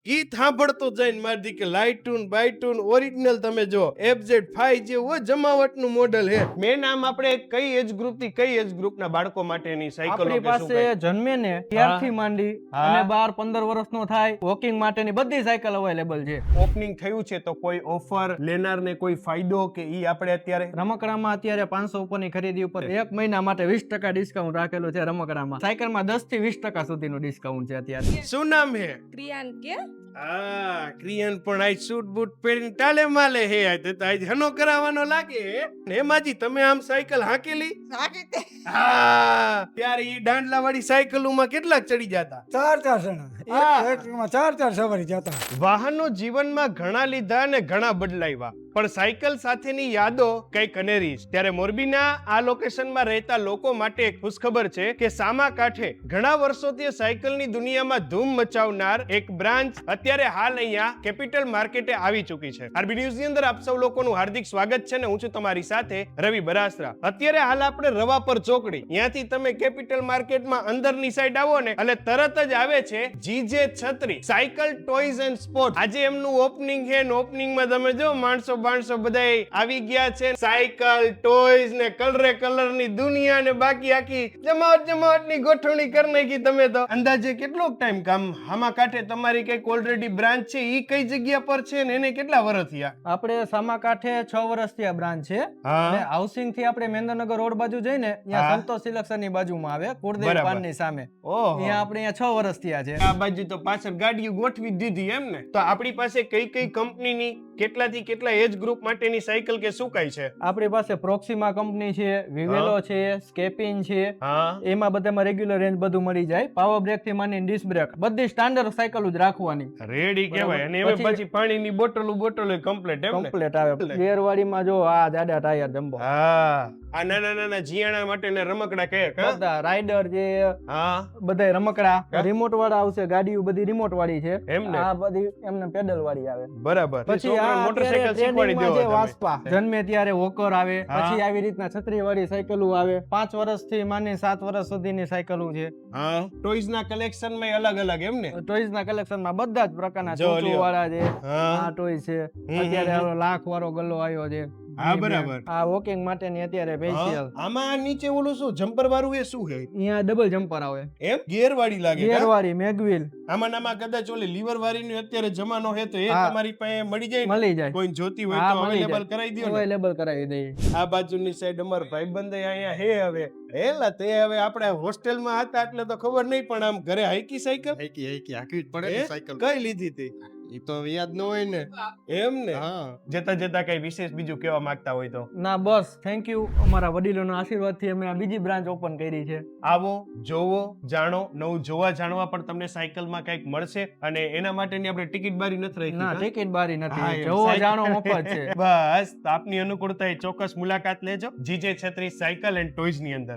ગીત સાંભળતો જઈને મારી દી કે લાઇટૂન બાઇટૂન ઓરિજિનલ તમે જો FZ5 જેવું જમાવટનું મોડલ હે. મેં નામ આપણે કઈ એજ ગ્રુપ થી કઈ એજ ગ્રુપ ના બાળકો માટેની સાયકલો આપણી પાસે જન્મે ને ત્યારથી માંડી અને 12-15 વર્ષનો થાય વોકિંગ માટેની બધી સાયકલ અવેલેબલ છે. ઓપનિંગ થયું છે તો કોઈ ઓફર લેનારને કોઈ ફાયદો કે ઈ આપણે અત્યારે રમકડામાં અત્યારે 500 ઉપરની ખરીદી ઉપર 1 મહિના માટે 20% ડિસ્કાઉન્ટ રાખેલું છે. રમકડામાં સાયકલમાં 10 થી 20% સુધીનું ડિસ્કાઉન્ટ છે અત્યારે. શું નામ હે? ક્રિયાન કે ક્રિયન પણ આજ સૂટ બૂટ પહેરીને ટાલે માલે હે. આજ તો આજ હનો કરાવવાનો લાગે હે. હેમાજી તમે આમ સાયકલ હાકેલી? ત્યારે ઈ દાંડલા વાળી સાયકલોમાં કેટલાક ચડી જતા? 4 જણા એકમાં 4 સવારી જતા. વાહનો જીવનમાં ઘણા લીધા અને ઘણા બદલાવ્યા, પણ સાયકલ સાથેની યાદો કઈક અનેરી છે. ત્યારે મોરબીના આ લોકેશનમાં રહેતા લોકો માટે એક ખુશખબર છે કે સામા કાંઠે ઘણા વર્ષોથી સાયકલની દુનિયામાં ધૂમ મચાવનાર એક બ્રાન્ચ અત્યારે હાલ અહીંયા કેપિટલ માર્કેટે આવી ચૂકી છે. આરબી ન્યૂઝની અંદર આપ સૌ લોકોનું હાર્દિક સ્વાગત છે ને હું છું તમારી સાથે રવિ બરાસરા. અત્યારે હાલ આપણે રવાપર ચોકડી ત્યાંથી તમે કેપિટલ માર્કેટમાં અંદરની સાઈડ આવો ને એટલે તરત જ આવે છે જીજે છત્રી સાયકલ ટોયઝ એન્ડ સ્પોર્ટ. આજે એમનું ઓપનિંગ છે ને ઓપનિંગમાં તમે જો માણસો બધા આવી ગયા છે. સાયકલ ટોયઝ ને કલરે કલર ની દુનિયા ને બાકી આખી જમાવટ ની ગોઠવણી કરી નાખી તમે તો. અંદાજે કેટલો ટાઈમ કામ હામા કાંઠે તમારી કઈક ઓલરેડી બ્રાન્ચ છે ઈ કઈ જગ્યા પર છે ને એને કેટલા વર્ષ થયા? આપણે સામા કાંઠે 6 વર્ષથી આ બ્રાન્ચ છે અને હાઉસિંગ થી આપણે મેંદરનગર રોડ બાજુ જઈને ત્યાં સંતોષ સિલેક્શન ની બાજુમાં આવે કુળદેવ પાન ની સામે. અહીંયા આપણે અહીંયા 6 વર્ષ થયા છે. આ બાજુ તો પાછળ ગાડીઓ ગોઠવી દીધી એમ ને. તો આપણી પાસે કઈ કઈ કંપનીની કેટલાથી કેટલા એજ ગ્રુપ માટેની સાયકલ કે શું કઈ છે? આપણી પાસે પ્રોક્સિમા કંપની છે, વિવેલો છે, સ્કેપિન છે. એમાં બધામાં રેગ્યુલર રેન્જ બધું મળી જાય. પાવર બ્રેક થી માંડીને ડિસ્ક બ્રેક બધી સ્ટાન્ડર્ડ સાયકલ જ રાખવાની. રેડી કહેવાય. અને એમાં પછી પાણીની બોટલો કમ્પ્લીટ એમ ને? કમ્પ્લીટ આવે. ગેરવાળીમાં જો આ જાડા ટાયર જમ્બો. આ નાના નાના જીયાણા માટેના રમકડા કહે બધા રાઇડર જે બધા રમકડા રિમોટ વાળા આવશે. ગાડીઓ બધી રિમોટ વાળી છે. આ બધી એમને પેડલ વાળી આવે. બરાબર. પછી મોટરસાયકલ શીખવાડી દેવો. વાસ્પા જન્મે ત્યારે વોકર આવે, પછી આવી રીતના છત્રી વાળી સાયકલો આવે. 5 વર્ષથી માની 7 વર્ષ સુધીની સાયકલો છે. ટોયઝ ના કલેક્શન માં અલગ અલગ એમ ને? ટોયઝ ના કલેક્શન માં બધા જ પ્રકારના ચોચો વાળા છે. આ ટોય છે. અત્યારે લાખ વાળો ગલ્લો આવ્યો છે. હા બરાબર. આ વોકિંગ માટેની અત્યારે સ્પેશિયલ. આમાં નીચે ઓલું શું જમ્પર વાળું એ શું છે? અહીંયા ડબલ જમ્પર આવે. એમ ગિયર વાળી લાગે? ગિયર વાળી મેગવિલ. આમાં નામાં કદાચ ઓલી લીવર વાળી નું અત્યારે જમાનો છે તો એ તમારી પાસે મળી જાય? મળી જાય. કોઈ જોતી હોય તો અવેલેબલ કરાવી દો. અવેલેબલ કરાવી દઈએ. આ બાજુની સાઈડ અમાર ભાઈબંધ અહીંયા હે. હવે હેલા તે હવે આપણે હોસ્ટેલમાં હતા એટલે તો ખબર નહીં, પણ આમ ઘરે હાઈકી સાયકલ હાંકવી જ પડે સાયકલ. કઈ લીધી હતી? ઈ તો યાદ ન હોય ને. એમ ને? જતા જતા કઈ વિશેષ બીજું કેવા માંગતા હોય તો? ના બસ થેન્ક યુ. અમારા વડીલોના આશીર્વાદથી અમે આ બીજી બ્રાન્ચ ઓપન કરી છે. આવો, જોવો, જાણો. નવું જોવા જાણવા પણ તમને સાયકલમાં કઈક મળશે અને એના માટેની આપણે ટિકિટ બારી નથી રાખી. ના ટિકિટ બારી નથી. જોવો જાણો મફત છે. બસ આપની અનુકૂળતાએ ચોક્કસ મુલાકાત લેજો જીજે 36 સાયકલ એન્ડ ટોયઝ ની અંદર.